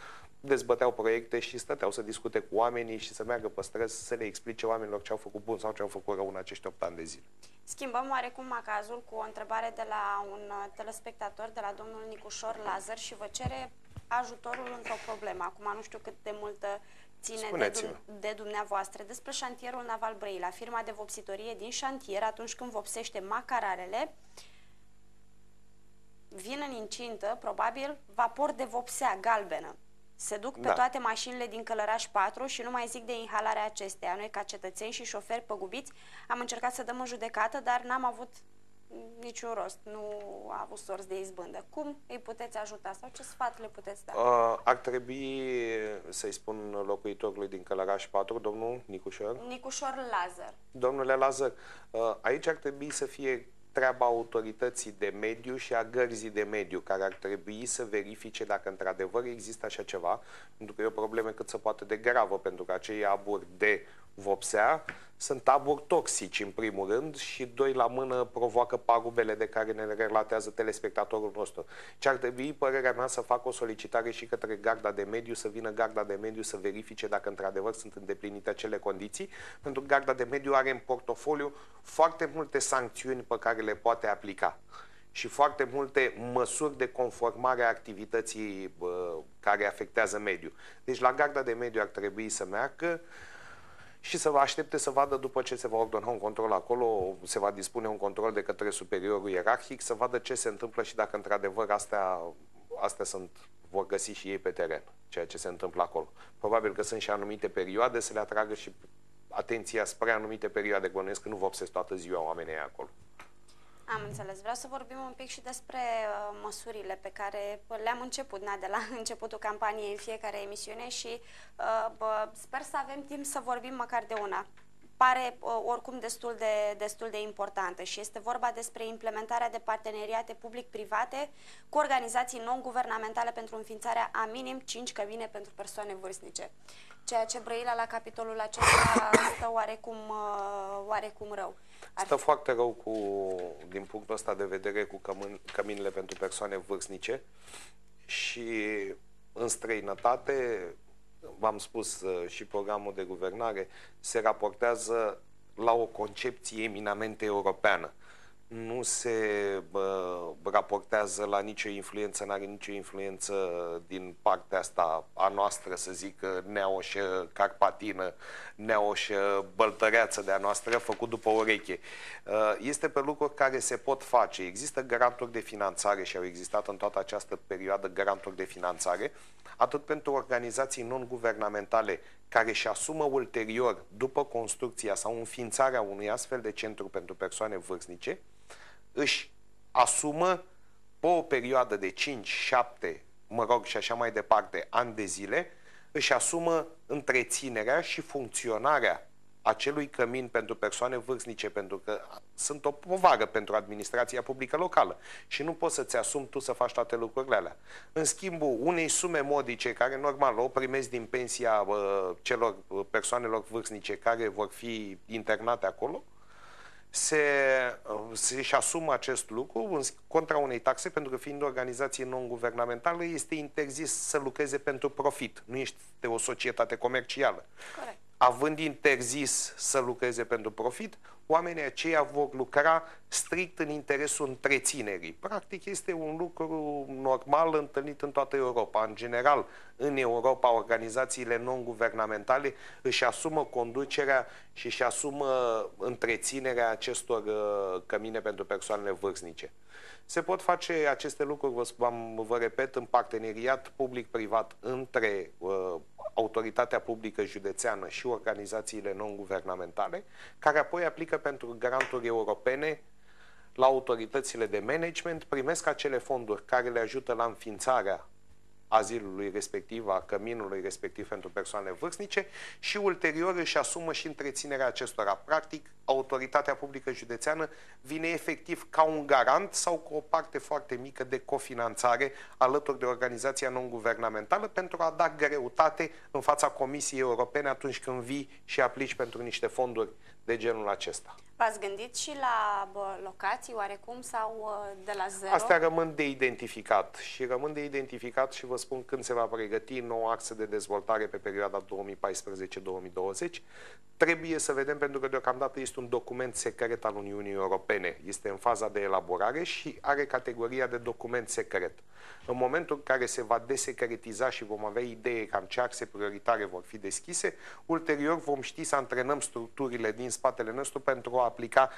dezbăteau proiecte și stăteau să discute cu oamenii și să meargă pe străzi să le explice oamenilor ce au făcut bun sau ce au făcut rău în acești 8 ani de zile. Schimbăm oarecum macazul cu o întrebare de la un telespectator, de la domnul Nicușor Lazar, și vă cere ajutorul într-o problemă. Acum nu știu cât de multă ține de dumneavoastră. Despre șantierul naval Brăila, firma de vopsitorie din șantier, atunci când vopsește macaralele, vin în incintă, probabil, vapor de vopsea galbenă. Se duc pe toate mașinile din Călăraș 4 și nu mai zic de inhalarea acesteia. Noi, ca cetățeni și șoferi păgubiți, am încercat să dăm în judecată, dar n-am avut niciun rost. Nu a avut sorți de izbândă. Cum îi puteți ajuta sau ce sfat le puteți da? Ar trebui să-i spun locuitorului din Călăraș 4, domnul Nicușor. Nicușor Lazar. Domnule Lazar, aici ar trebui să fie treaba autorității de mediu și a gărzii de mediu, care ar trebui să verifice dacă într-adevăr există așa ceva, pentru că e o problemă cât se poate de gravă, pentru că acei aburi de vopsea, sunt aburi toxici în primul rând și doi la mână provoacă pagubele de care ne relatează telespectatorul nostru. Ce ar trebui, părerea mea, să facă o solicitare și către Garda de Mediu, să vină Garda de Mediu să verifice dacă într-adevăr sunt îndeplinite acele condiții, pentru că Garda de Mediu are în portofoliu foarte multe sancțiuni pe care le poate aplica și foarte multe măsuri de conformare a activității care afectează mediul. Deci la Garda de Mediu ar trebui să meargă și să vă aștepte să vadă, după ce se va ordona un control acolo, se va dispune un control de către superiorul ierarhic, să vadă ce se întâmplă și dacă într-adevăr astea vor găsi și ei pe teren, ceea ce se întâmplă acolo. Probabil că sunt și anumite perioade, să le atragă și atenția spre anumite perioade, bănuiesc că nu vopsesc toată ziua oamenii acolo. Am înțeles. Vreau să vorbim un pic și despre măsurile pe care le-am început de la începutul campaniei în fiecare emisiune și sper să avem timp să vorbim măcar de una. Pare oricum destul de importantă și este vorba despre implementarea de parteneriate public-private cu organizații non-guvernamentale pentru înființarea a minim 5 cabine pentru persoane vârstnice. Ceea ce Brăila la capitolul acesta stă oarecum rău. Stă foarte rău din punctul ăsta de vedere cu căminile pentru persoane vârstnice și în străinătate, v-am spus, și programul de guvernare se raportează la o concepție eminamente europeană. Nu se raportează la nicio influență, n-are nicio influență din partea asta a noastră, să zic, neaușă carpatină, neaușă băltăreață de-a noastră, făcut după ureche. Este pe lucruri care se pot face. Există garanturi de finanțare și au existat în toată această perioadă garanturi de finanțare, atât pentru organizații non-guvernamentale care își asumă ulterior, după construcția sau înființarea unui astfel de centru pentru persoane vârstnice, își asumă pe o perioadă de 5, 7, și așa mai departe, ani de zile, își asumă întreținerea și funcționarea acelui cămin pentru persoane vârstnice, pentru că sunt o povară pentru administrația publică locală și nu poți să-ți asumi tu să faci toate lucrurile alea. În schimbul unei sume modice, care normal o primezi din pensia persoanelor vârstnice care vor fi internate acolo, se-și asumă acest lucru în contra unei taxe, pentru că fiind o organizație non-guvernamentală este interzis să lucreze pentru profit. Nu este o societate comercială. Corect. Având interzis să lucreze pentru profit, oamenii aceia vor lucra strict în interesul întreținerii. Practic este un lucru normal întâlnit în toată Europa. În general, în Europa, organizațiile non-guvernamentale își asumă conducerea și își asumă întreținerea acestor cămine pentru persoanele vârstnice. Se pot face aceste lucruri, vă repet, în parteneriat public-privat între autoritatea publică județeană și organizațiile non-guvernamentale, care apoi aplică pentru granturi europene la autoritățile de management, primesc acele fonduri care le ajută la înființarea azilului respectiv, a căminului respectiv pentru persoane vârstnice și ulterior își asumă și întreținerea acestora. Practic, autoritatea publică județeană vine efectiv ca un garant sau cu o parte foarte mică de cofinanțare alături de organizația non-guvernamentală pentru a da greutate în fața Comisiei Europene atunci când vii și aplici pentru niște fonduri de genul acesta. V-ați gândit și la locații oarecum sau de la zero? Astea rămân de identificat și vă spun când se va pregăti noua axă de dezvoltare pe perioada 2014-2020. Trebuie să vedem, pentru că deocamdată este un document secret al Uniunii Europene. Este în faza de elaborare și are categoria de document secret. În momentul în care se va desecretiza și vom avea idee cam ce axe prioritare vor fi deschise, ulterior vom ști să antrenăm structurile din spatele nostru pentru a aplica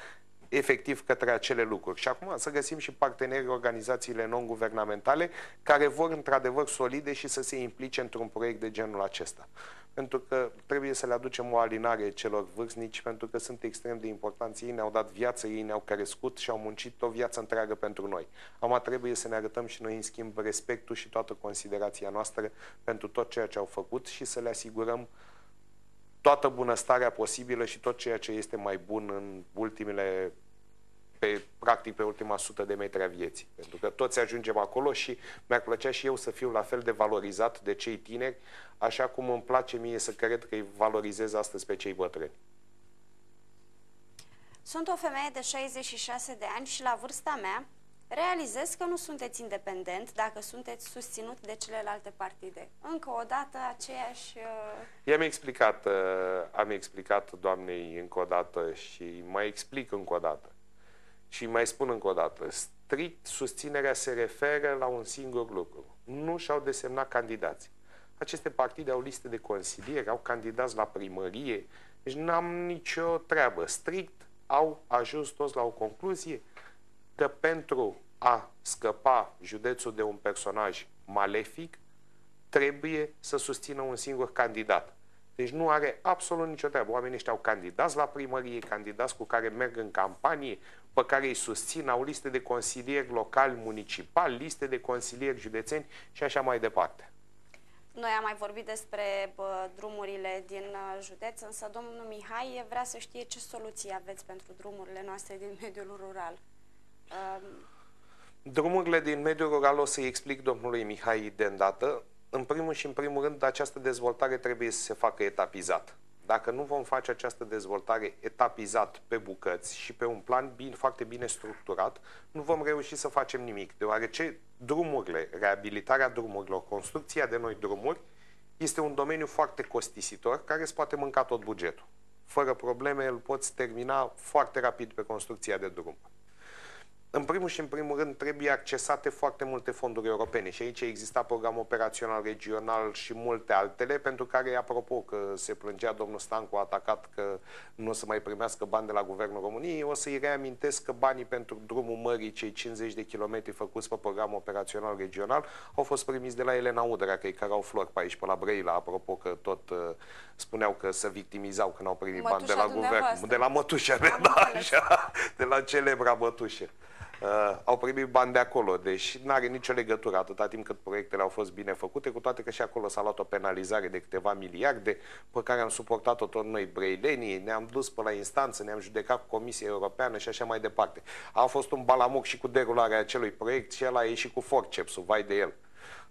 efectiv către acele lucruri. Și acum să găsim și partenerii, organizațiile non-guvernamentale care vor într-adevăr solide și să se implice într-un proiect de genul acesta. Pentru că trebuie să le aducem o alinare celor vârstnici, pentru că sunt extrem de importanți. Ei ne-au dat viață, ei ne-au crescut și au muncit o viață întreagă pentru noi. Acum trebuie să ne arătăm și noi în schimb respectul și toată considerația noastră pentru tot ceea ce au făcut și să le asigurăm toată bunăstarea posibilă și tot ceea ce este mai bun în ultimele practic pe ultima 100 de metri a vieții. Pentru că toți ajungem acolo și mi-ar plăcea și eu să fiu la fel de valorizat de cei tineri, așa cum îmi place mie să cred că îi valorizez astăzi pe cei bătrâni. Sunt o femeie de 66 de ani și la vârsta mea realizez că nu sunteți independent dacă sunteți susținut de celelalte partide. Încă o dată aceeași... Am explicat doamnei încă o dată și mai explic încă o dată. Și mai spun încă o dată. Strict susținerea se referă la un singur lucru. Nu și-au desemnat candidați. Aceste partide au liste de consilieri, au candidați la primărie. Deci n-am nicio treabă. Strict au ajuns toți la o concluzie că pentru a scăpa județul de un personaj malefic, trebuie să susțină un singur candidat. Deci nu are absolut nicio treabă. Oamenii ăștia au candidați la primărie, candidați cu care merg în campanie, pe care îi susțin, au liste de consilieri locali, municipali, liste de consilieri județeni și așa mai departe. Noi am mai vorbit despre drumurile din județ, însă domnul Mihai vrea să știe ce soluții aveți pentru drumurile noastre din mediul rural. Drumurile din mediul rural o să-i explic domnului Mihai de îndată. În primul și în primul rând, această dezvoltare trebuie să se facă etapizat. Dacă nu vom face această dezvoltare etapizat pe bucăți și pe un plan foarte bine structurat, nu vom reuși să facem nimic, deoarece drumurile, reabilitarea drumurilor, construcția de noi drumuri, este un domeniu foarte costisitor care îți poate mânca tot bugetul. Fără probleme, îl poți termina foarte rapid pe construcția de drum. În primul și în primul rând trebuie accesate foarte multe fonduri europene și aici exista program operațional regional și multe altele pentru care, apropo că se plângea domnul Stancu atacat că nu o să mai primească bani de la Guvernul României, o să-i reamintesc că banii pentru drumul mării, cei 50 de kilometri făcuți pe program operațional regional, au fost primiți de la Elena Udrea, că îi cărau flori pe aici, pe la Brăila, apropo că tot spuneau că se victimizau când au primit bani de la Guvern, de la mătușa, de la celebra mătușă. Au primit bani de acolo, deci nu are nicio legătură atâta timp cât proiectele au fost bine făcute, cu toate că și acolo s-a luat o penalizare de câteva miliarde pe care am suportat-o tot noi brăilenii, ne-am dus pe la instanță, ne-am judecat cu Comisia Europeană și așa mai departe. A fost un balamuc și cu derularea acelui proiect și el a ieșit cu forcepsul, vai de el.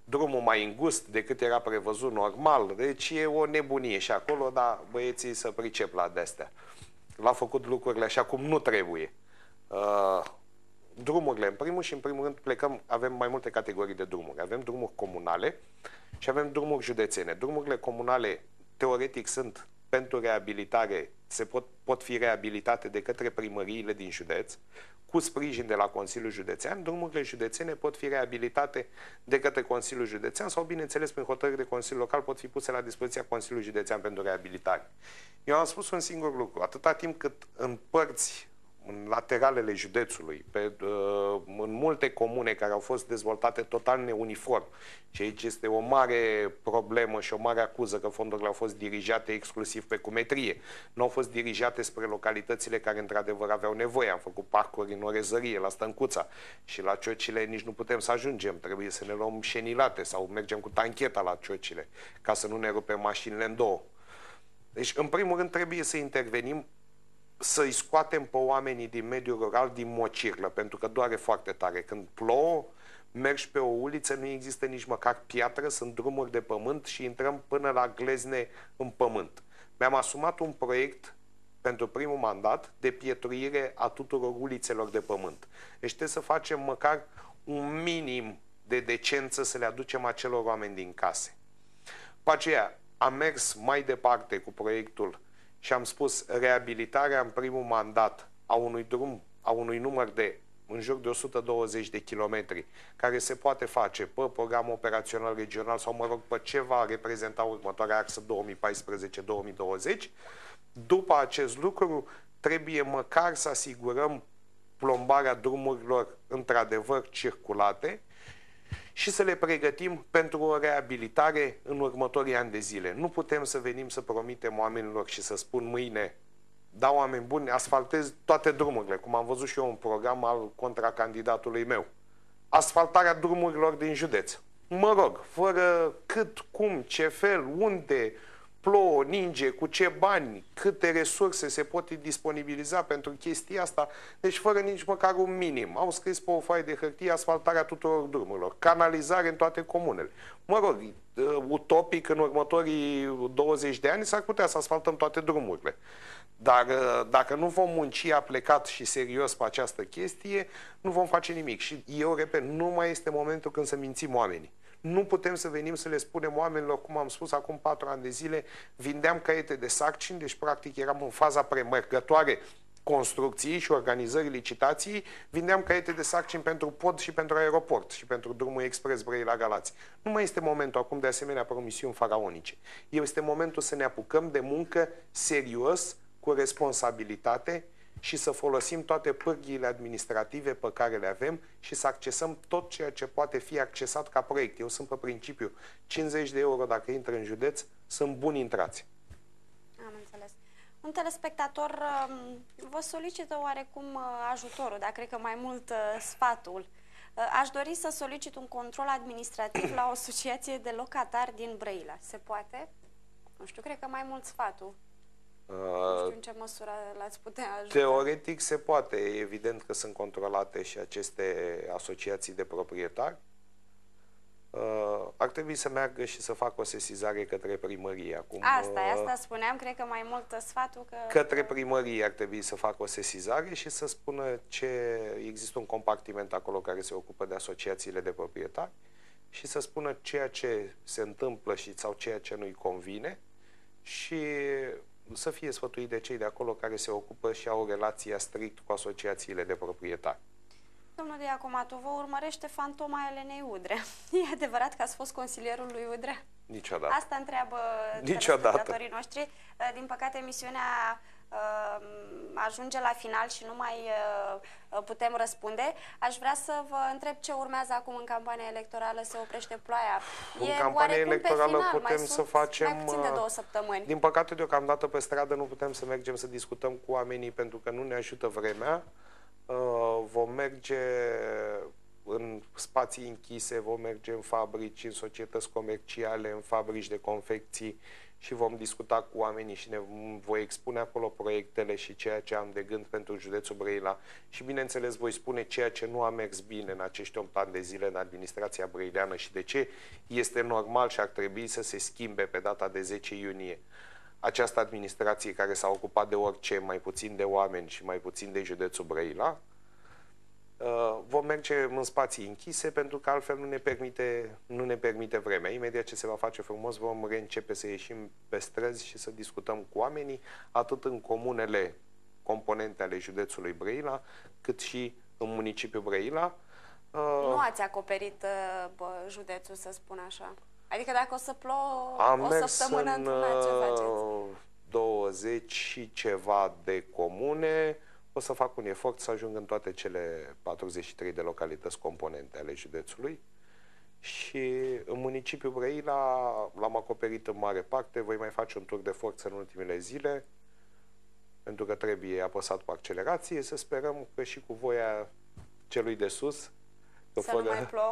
Drumul mai îngust decât era prevăzut normal, deci e o nebunie și acolo, dar băieții să pricep la de-astea. L-a făcut lucrurile așa cum nu trebuie. Drumurile, în primul și în primul rând avem mai multe categorii de drumuri. Avem drumuri comunale și avem drumuri județene. Drumurile comunale, teoretic, sunt pentru reabilitare, pot fi reabilitate de către primăriile din județ, cu sprijin de la Consiliul Județean. Drumurile județene pot fi reabilitate de către Consiliul Județean sau, bineînțeles, prin hotărâri de Consiliu Local pot fi puse la dispoziția Consiliului Județean pentru reabilitare. Eu am spus un singur lucru. Atâta timp cât împărți în lateralele județului, în multe comune care au fost dezvoltate total neuniform. Și aici este o mare problemă și o mare acuză că fondurile au fost dirijate exclusiv pe cumetrie. Nu au fost dirijate spre localitățile care într-adevăr aveau nevoie. Am făcut parcuri în Orezărie, la Stâncuța și la Ciocile nici nu putem să ajungem. Trebuie să ne luăm șenilate sau mergem cu tancheta la Ciocile ca să nu ne rupem mașinile în două. Deci, în primul rând, trebuie să intervenim, să-i scoatem pe oamenii din mediul rural din mocirlă, pentru că doare foarte tare. Când plouă, mergi pe o uliță, nu există nici măcar piatră, sunt drumuri de pământ și intrăm până la glezne în pământ. Mi-am asumat un proiect pentru primul mandat de pietruire a tuturor ulițelor de pământ. Deci trebuie să facem măcar un minim de decență să le aducem acelor oameni din case. După aceea am mers mai departe cu proiectul și am spus reabilitarea în primul mandat a unui drum, a unui număr de în jur de 120 de kilometri, care se poate face pe program operațional regional sau, mă rog, pe ce va reprezenta următoarea axă 2014-2020. După acest lucru, trebuie măcar să asigurăm plombarea drumurilor într-adevăr circulate și să le pregătim pentru o reabilitare în următorii ani de zile. Nu putem să venim să promitem oamenilor și să spun mâine, da, oameni buni, asfaltez toate drumurile, cum am văzut și eu un program al contracandidatului meu. Asfaltarea drumurilor din județ. Mă rog, fără cât, cum, ce fel, unde, plouă, ninge, cu ce bani, câte resurse se pot disponibiliza pentru chestia asta, deci fără nici măcar un minim. Au scris pe o foaie de hârtie asfaltarea tuturor drumurilor, canalizare în toate comunele. Mă rog, utopic, în următorii 20 de ani s-ar putea să asfaltăm toate drumurile. Dar dacă nu vom munci aplecat și serios pe această chestie, nu vom face nimic. Și eu repet, nu mai este momentul când să mințim oamenii. Nu putem să venim să le spunem oamenilor, cum am spus acum 4 ani de zile, vindeam caiete de sarcini, deci practic eram în faza premergătoare construcției și organizării licitației, vindeam caiete de sarcini pentru pod și pentru aeroport și pentru drumul expres Brăila-Galați. Nu mai este momentul acum de asemenea promisiuni faraonice. Este momentul să ne apucăm de muncă serios, cu responsabilitate și să folosim toate pârghiile administrative pe care le avem și să accesăm tot ceea ce poate fi accesat ca proiect. Eu sunt pe principiu 50 de euro dacă intră în județ, sunt buni intrați. Am înțeles. Un telespectator vă solicită oarecum ajutorul, dar cred că mai mult sfatul. Aș dori să solicit un control administrativ la o asociație de locatari din Brăila. Se poate? Nu știu, cred că mai mult sfatul. Nu știu în ce măsură l-ați putea ajuta. Teoretic se poate. E evident că sunt controlate și aceste asociații de proprietari. Ar trebui să meargă și să facă o sesizare către primărie. Acum, asta spuneam, cred că mai mult sfatul că... Către primărie ar trebui să facă o sesizare și să spună ce există un compartiment acolo care se ocupă de asociațiile de proprietari și să spună ceea ce se întâmplă sau ceea ce nu-i convine și să fie sfătuit de cei de acolo care se ocupă și au relația strict cu asociațiile de proprietari. Domnul Diacomatu, vă urmărește fantoma Elenei Udrea. E adevărat că ați fost consilierul lui Udrea? Niciodată. Asta întreabă telespectatorii noștri. Din păcate, emisiunea ajunge la final și nu mai putem răspunde. Aș vrea să vă întreb ce urmează acum în campania electorală. Se oprește ploaia. În campania electorală final, putem să facem... mai puțin de 2 săptămâni. Din păcate, deocamdată pe stradă nu putem să mergem să discutăm cu oamenii pentru că nu ne ajută vremea. Vom merge în spații închise, vom merge în fabrici, în societăți comerciale, în fabrici de confecții și vom discuta cu oamenii și ne voi expune acolo proiectele și ceea ce am de gând pentru județul Brăila și bineînțeles voi spune ceea ce nu a mers bine în acești 8 ani de zile în administrația brăileană și de ce este normal și ar trebui să se schimbe pe data de 10 iunie. Această administrație care s-a ocupat de orice, mai puțin de oameni și mai puțin de județul Brăila, vom merge în spații închise pentru că altfel nu ne permite vremea. Imediat ce se va face frumos vom reîncepe să ieșim pe străzi și să discutăm cu oamenii, atât în comunele componente ale județului Brăila, cât și în municipiul Brăila. Nu ați acoperit județul, să spun așa. Adică dacă o să plouă o săptămână într-una, ce faceți? 20 și ceva de comune. O să fac un efort să ajung în toate cele 43 de localități componente ale județului. Și în municipiul Brăila l-am acoperit în mare parte. Voi mai face un tur de forță în ultimele zile, pentru că trebuie apăsat pe accelerație. Să sperăm că și cu voia celui de sus, că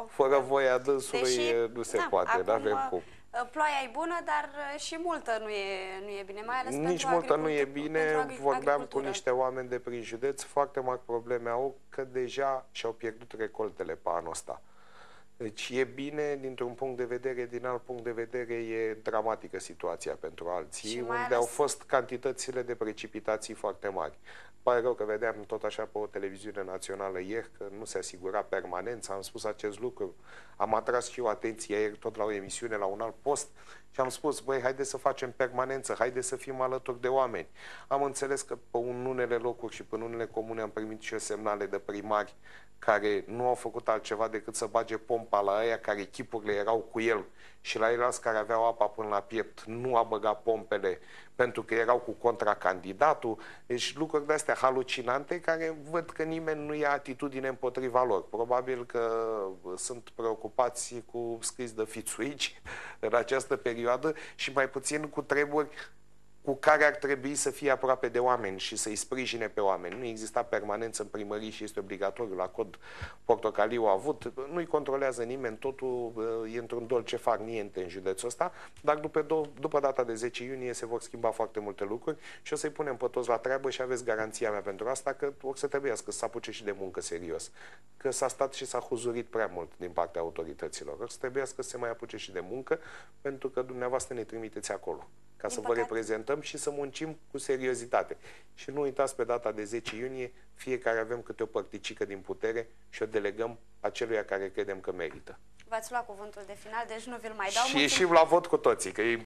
fără voia dânsului nu se poate, nu avem cum. Ploaia e bună, dar și multă nu e bine, mai ales nici multă nu e bine. Vorbeam cu niște oameni de prin județ, foarte mari probleme au, că deja și-au pierdut recoltele pe anul ăsta. Deci e bine dintr-un punct de vedere, din alt punct de vedere e dramatică situația pentru alții, unde au fost cantitățile de precipitații foarte mari. Pare rău că vedeam tot așa pe o televiziune națională ieri că nu se asigura permanența, am spus acest lucru. Am atras și eu atenția ieri tot la o emisiune, la un alt post și am spus, băi, haideți să facem permanență, haideți să fim alături de oameni. Am înțeles că pe unele locuri și pe unele comune am primit și semnale de primari care nu au făcut altceva decât să bage pompa la aia care echipurile erau cu el și la ceilalți care aveau apa până la piept nu a băgat pompele pentru că erau cu contracandidatul. Deci lucruri de-astea halucinante care văd că nimeni nu ia atitudine împotriva lor. Probabil că sunt preocupați cu scris de fițuici în această perioadă și mai puțin cu treburi cu care ar trebui să fie aproape de oameni și să-i sprijine pe oameni. Nu exista permanență în primării și este obligatoriu la cod portocaliu avut. Nu-i controlează nimeni, totul e într-un dolce far niente în județul ăsta, dar după data de 10 iunie se vor schimba foarte multe lucruri și o să-i punem pe toți la treabă și aveți garanția mea pentru asta că o să trebuiască să apuce și de muncă serios. Că s-a stat și s-a huzurit prea mult din partea autorităților. O să trebuiască să se mai apuce și de muncă pentru că dumneavoastră ne trimiteți acolo ca să vă reprezentăm și să muncim cu seriozitate. Și nu uitați, pe data de 10 iunie, fiecare avem câte o părticică din putere și o delegăm aceluia care credem că merită. V-ați luat cuvântul de final, deci nu vi-l mai dau. Și ieșim la vot cu toții, că e